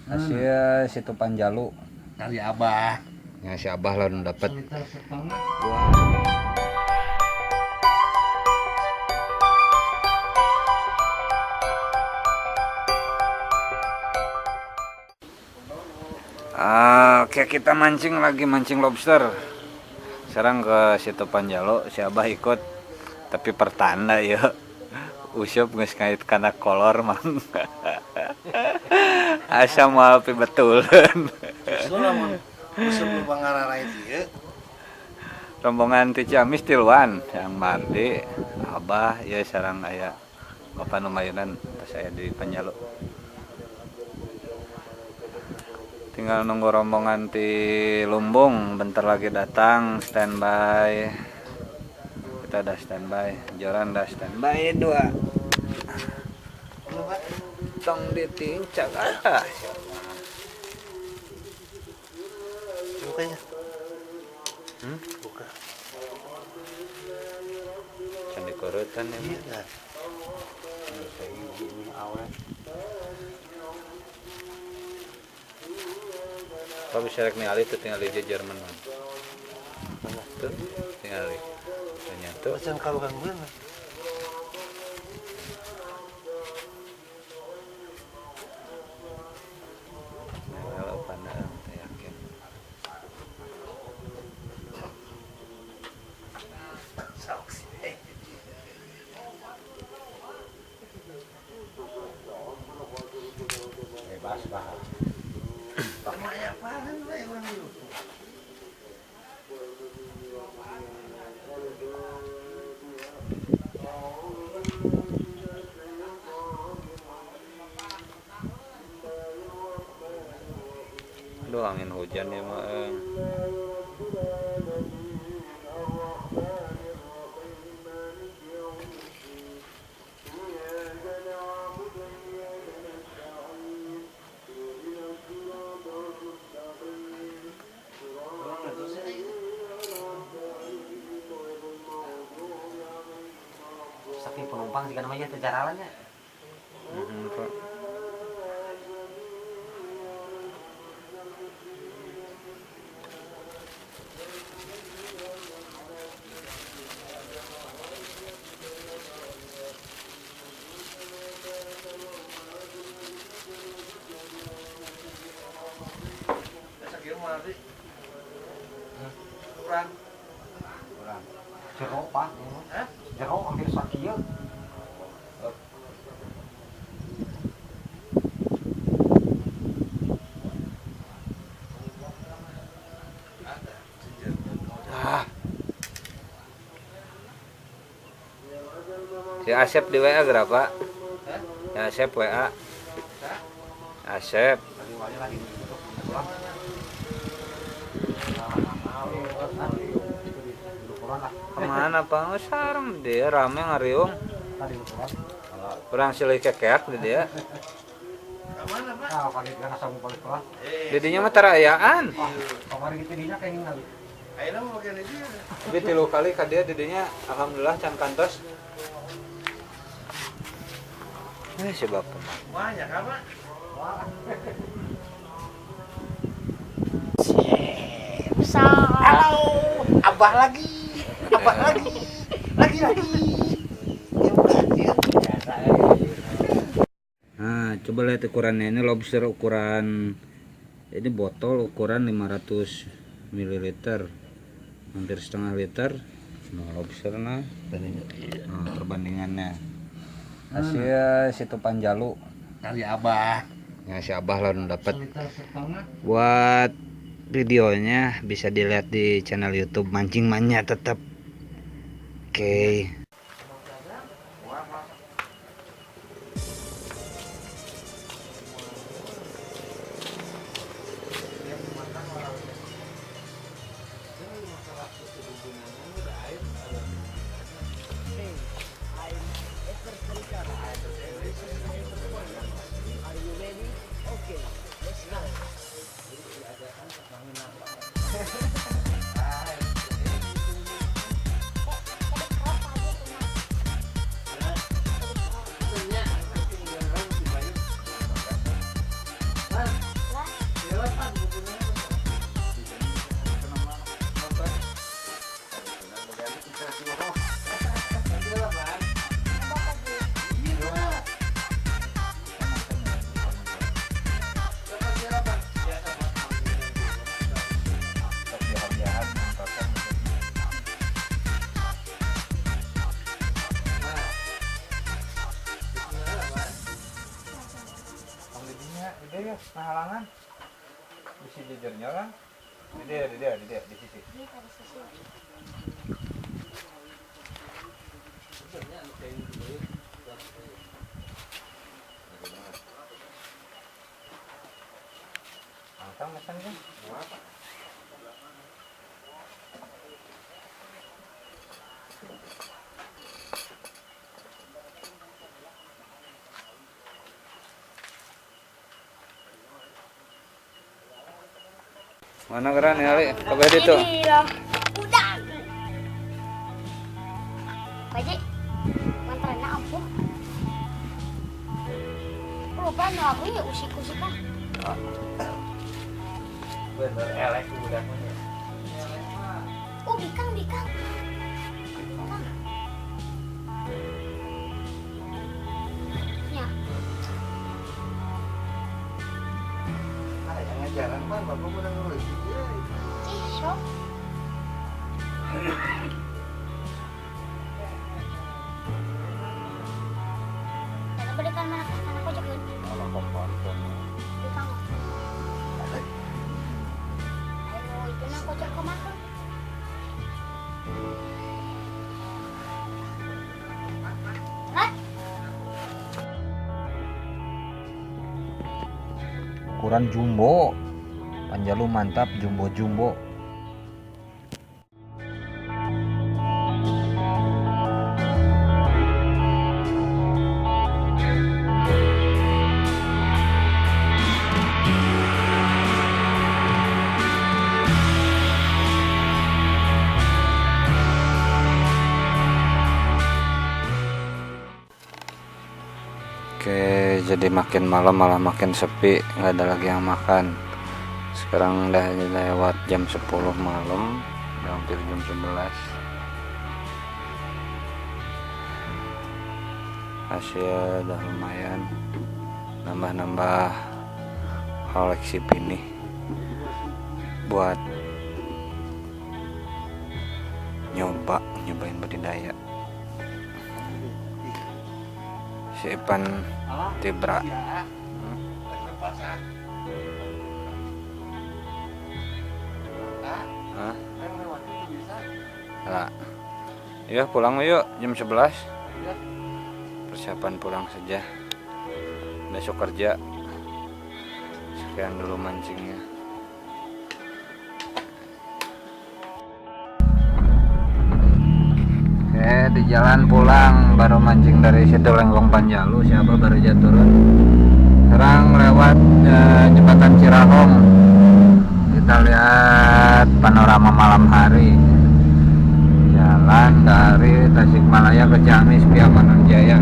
Hasil situ Panjalu Kali Abah. ya, si Abah lah dapat. Oke, kita mancing lobster. Sekarang ke situ Panjalu, si Abah ikut, tapi pertanda ya. Usyup geus ngait kana kolor mang. Asa moal pi betuleun. Musuh pangararai ieu. Rombongan ti Ciamis tiluan, yang Mardi, Abah, ya sareng aya Bapak nu mayunan pas aya di Panjalu. Tinggal nunggu rombongan ti Lumbung, bentar lagi datang, standby. Kita udah standby, Joran udah standby 2. Tong ditincak atas. Bukanya. Buka. Can dikurutan ya. Iya. Saya ini awal. Kalau bisa rek ningali tuh tinggal di Jerman man. Tuh, tinggal di. Ternyata Macam kalau kan bener. kalau pandang saya yakin. Bebas bah. Pamaya apaan we orang itu? Aduh, angin hujan ya mah. Saking penumpang jika namanya tejaralannya. Pak. Kurang. Jeruk pak, jeruk hampir sakit. Si Asep di WA berapa? Ya Asep WA. Asep. Kemana Pak? Oh, sareng dia rame ngariung. Kurang silih kekeak di dia. Mana Pak? Nah, kali kan asal mau balik kelas. Didinya mah terayaan. Kemarin gitu dinya kayak gini. Ayeuna mau bagian itu. Tapi 3 kali ka dia didinya alhamdulillah can kantos. Si bapak. Banyak apa? Halo, Abah lagi. Lagi. Ya bukan dia. Nah, coba lihat ukurannya. Ini lobster ukuran, ini botol ukuran 500 ml, hampir setengah liter. Nah, lobster nah perbandingannya. Hasil situ Panjalu. Kali Abah. Ya, si Abah lah dapat. liter setengah. Buat videonya bisa dilihat di channel YouTube Mancing Mania tetap. Oke. Gede ya, nah halangan. Bisa jajarnya kan? Di sisi. Angkang mesan kan? Mana keren ya, Ali? Kabeh itu. Udah. Paji, mantrana ampuh. Lupa no aku ya usik-usik kan. Bener elek udah punya. Oh, bikang. Ya. Ada yang ngajaran mah bapak udah ngurus. Ih, sok. Cara berikan mana anak ojek kan? Malah kompon. Bikang. Ayo, itu nak ojek ke mana? Rat, Ukuran jumbo. Panjalu mantap jumbo. Oke, jadi makin malam malah makin sepi, nggak ada lagi yang makan. Sekarang udah lewat jam 10 malam, udah hampir jam 11. Hasil udah lumayan, nambah koleksi pinih buat nyobain budidaya. Si Ipan Tibra. Hah? Lah. Yuk pulang yuk jam 11. Persiapan pulang saja. Besok kerja. Sekian dulu mancingnya. Oke, di jalan pulang baru mancing dari situ Lenggong Panjalu, siapa baru aja turun. Sekarang lewat jembatan Cirahong. Kita lihat panorama malam hari. Jalan dari Tasikmalaya ke Ciamis via Manunjaya.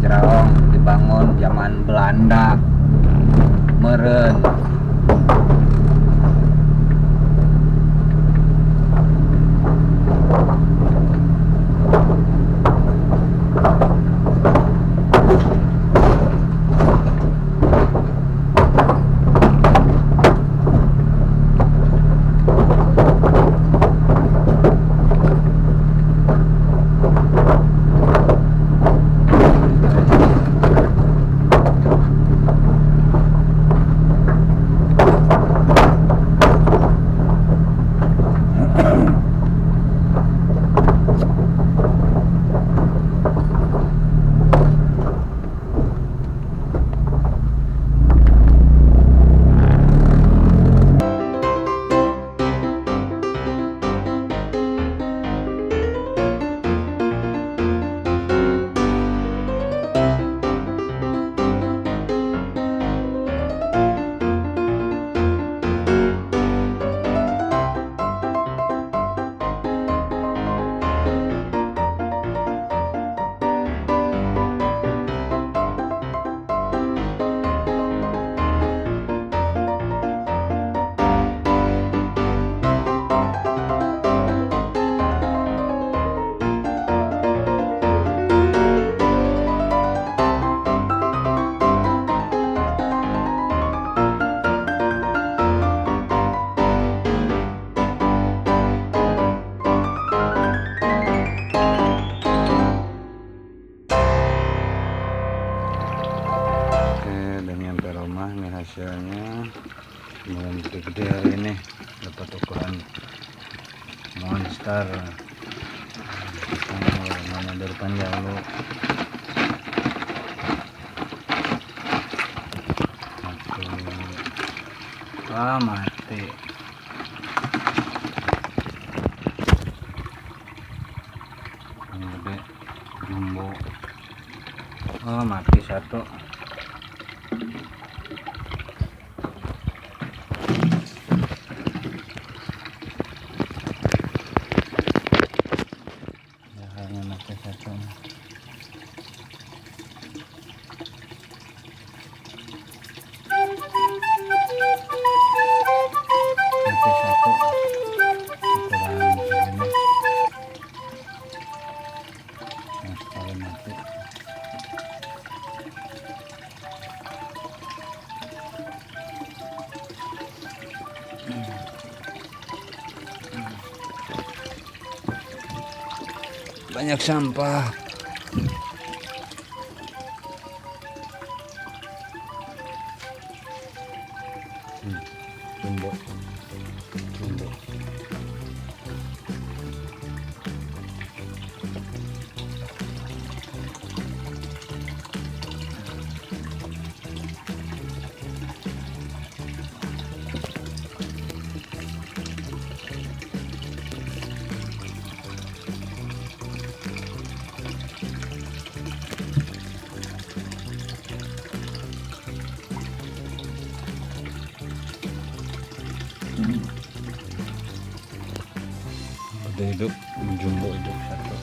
Cirahong dibangun zaman Belanda meureun. Hasilnya lumayan gede-gede hari ini, dapat ukuran monster mana dari panjang lu mati yang gede jumbo, mati satu. Banyak sampah. Jumbo. Udah hidup, jumbo hidup satu.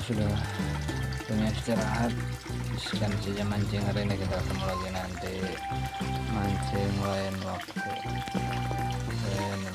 Sudah punya istirahat, sekian saja mancing hari ini. Kita ketemu lagi nanti mancing lain waktu. Ini